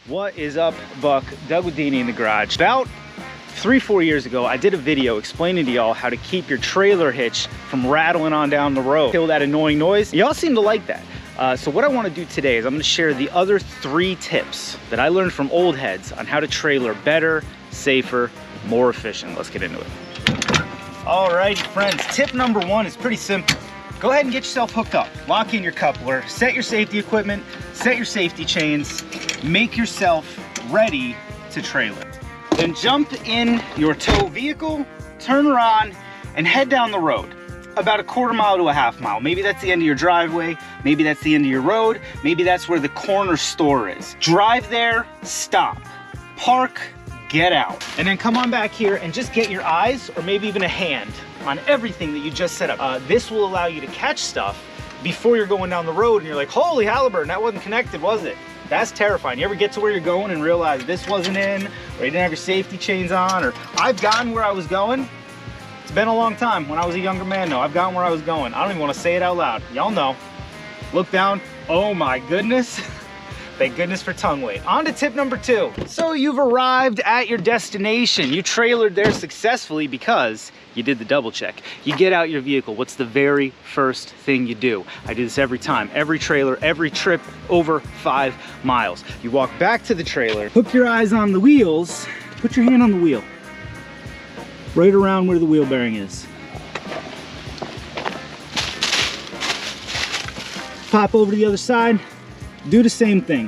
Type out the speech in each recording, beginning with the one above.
What is up, Buck? Doug with Dini in the garage. About 3-4 years ago, I did a video explaining to y'all how to keep your trailer hitch from rattling on down the road. Kill that annoying noise. Y'all seem to like that. So what I want to do today is I'm going to share the other 3 tips that I learned from old heads on how to trailer better, safer, more efficient. Let's get into it. Alrighty, friends. Tip number 1 is pretty simple. Go ahead and get yourself hooked up. Lock in your coupler, set your safety equipment, set your safety chains, make yourself ready to trailer. Then jump in your tow vehicle, turn around, and head down the road. About a quarter mile to a half mile. Maybe that's the end of your driveway, maybe that's the end of your road, maybe that's where the corner store is. Drive there, stop, park, get out. And then come on back here and just get your eyes, or maybe even a hand, on everything that you just set up. This will allow you to catch stuff before you're going down the road and you're like, holy Halliburton, that wasn't connected, was it? That's terrifying. You ever get to where you're going and realize this wasn't in, or you didn't have your safety chains on, or I've gotten where I was going. It's been a long time. When I was a younger man, though, I've gotten where I was going. I don't even want to say it out loud. Y'all know. Look down. Oh my goodness. Thank goodness for tongue weight. On to tip number 2. So you've arrived at your destination. You trailered there successfully because you did the double check. You get out your vehicle. What's the very first thing you do? I do this every time. Every trailer, every trip over 5 miles. You walk back to the trailer, hook your eyes on the wheels, put your hand on the wheel. Right around where the wheel bearing is. Pop over to the other side. Do the same thing.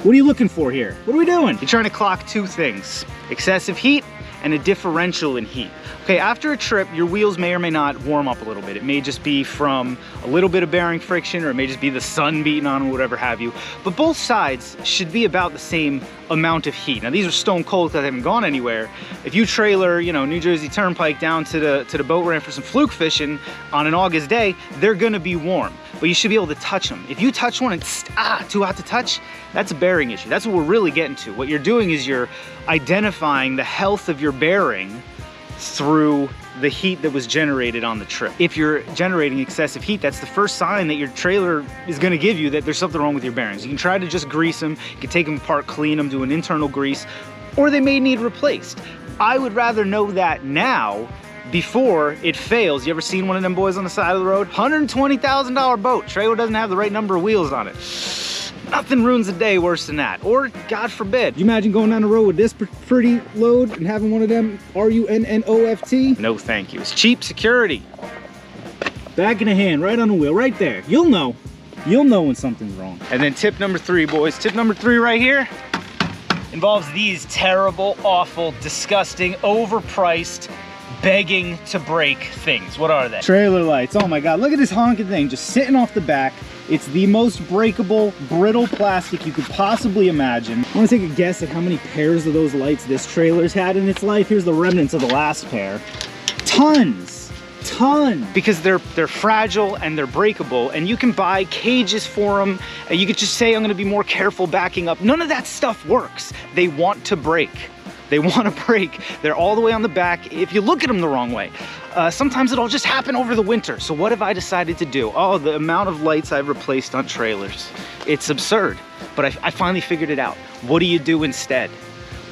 What are you looking for here? What are we doing? You're trying to clock 2 things: excessive heat and a differential in heat. Okay, after a trip, your wheels may or may not warm up a little bit. It may just be from a little bit of bearing friction, or it may just be the sun beating on them, whatever have you. But both sides should be about the same amount of heat. Now, these are stone cold because they haven't gone anywhere. If you trailer, you know, New Jersey Turnpike down to the boat ramp for some fluke fishing on an August day, they're gonna be warm. But you should be able to touch them. If you touch one and it's too hot to touch, that's a bearing issue. That's what we're really getting to. What you're doing is you're identifying the health of your bearing through the heat that was generated on the trip. If you're generating excessive heat, that's the first sign that your trailer is gonna give you that there's something wrong with your bearings. You can try to just grease them, you can take them apart, clean them, do an internal grease, or they may need replaced. I would rather know that now before it fails. You ever seen one of them boys on the side of the road? $120,000 boat, trailer doesn't have the right number of wheels on it. Nothing ruins a day worse than that. Or, God forbid, you imagine going down the road with this pretty load and having one of them RUNNOFT? No thank you. It's cheap security. Back in the hand, right on the wheel, right there. You'll know. You'll know when something's wrong. And then tip number 3, boys. Tip number 3 right here involves these terrible, awful, disgusting, overpriced, begging to break things. What are they? Trailer lights. Oh my God, look at this honking thing just sitting off the back. It's the most breakable, brittle plastic you could possibly imagine. I want to take a guess at how many pairs of those lights this trailer's had in its life. Here's the remnants of the last pair. Tons. Because they're fragile and they're breakable, and you can buy cages for them, and you could just say, I'm going to be more careful backing up. None of that stuff works. They want to break. They want to break. They're all the way on the back. If you look at them the wrong way, sometimes it'll just happen over the winter. So what have I decided to do? Oh, the amount of lights I've replaced on trailers. It's absurd, but I finally figured it out. What do you do instead?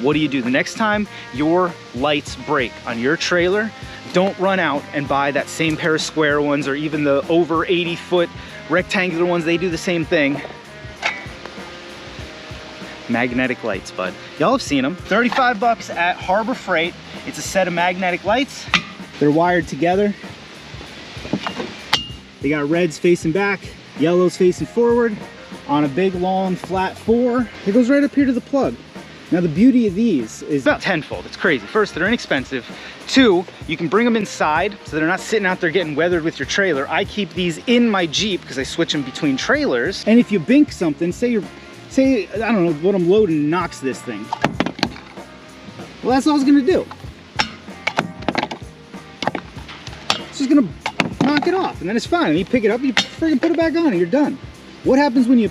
What do you do the next time your lights break on your trailer? Don't run out and buy that same pair of square ones, or even the over 80-foot rectangular ones. They do the same thing. Magnetic lights, bud. Y'all have seen them. 35 bucks at Harbor Freight. It's a set of magnetic lights. They're wired together. They got reds facing back, yellows facing forward on a big, long, flat 4. It goes right up here to the plug. Now, the beauty of these is about tenfold. It's crazy. First, they're inexpensive. 2, you can bring them inside so they're not sitting out there getting weathered with your trailer. I keep these in my Jeep because I switch them between trailers. And if you bink something, say, I don't know, what I'm loading knocks this thing. Well, that's all it's gonna do. It's just gonna knock it off, and then it's fine. And you pick it up, you freaking put it back on, and you're done. What happens when you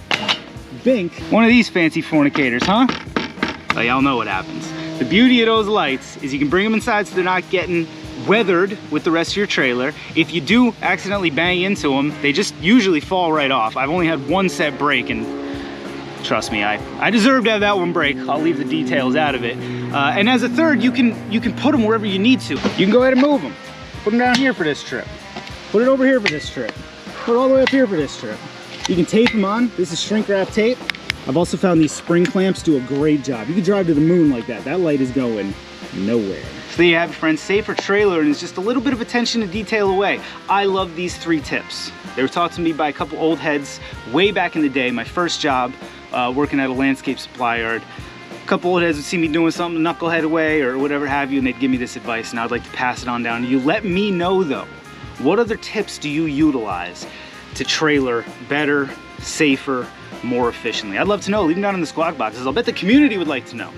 bink one of these fancy fornicators, huh? Oh, y'all know what happens. The beauty of those lights is you can bring them inside so they're not getting weathered with the rest of your trailer. If you do accidentally bang into them, they just usually fall right off. I've only had one set break, and Trust me, I deserve to have that one break. I'll leave the details out of it. And as a third, you can put them wherever you need to. You can go ahead and move them. Put them down here for this trip. Put it over here for this trip. Put it all the way up here for this trip. You can tape them on. This is shrink wrap tape. I've also found these spring clamps do a great job. You can drive to the moon like that. That light is going nowhere. So there you have it, friends. Safer trailer, and it's just a little bit of attention to detail away. I love these 3 tips. They were taught to me by a couple old heads way back in the day. My first job, working at a landscape supply yard. A couple old heads would see me doing something, knucklehead away or whatever have you, and they'd give me this advice, and I'd like to pass it on down to you. Let me know though, what other tips do you utilize to trailer better, safer, more efficiently? I'd love to know. Leave them down in the squawk boxes. I'll bet the community would like to know.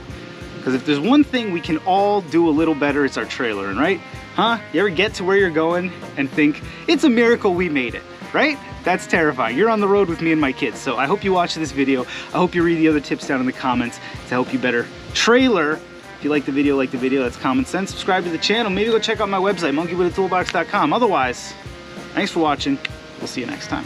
Because if there's one thing we can all do a little better, it's our trailering, right? Huh? You ever get to where you're going and think, it's a miracle we made it, right? That's terrifying. You're on the road with me and my kids. So I hope you watch this video. I hope you read the other tips down in the comments to help you better trailer. If you like the video, that's common sense. Subscribe to the channel. Maybe go check out my website, monkeywithatoolbox.com. Otherwise, thanks for watching. We'll see you next time.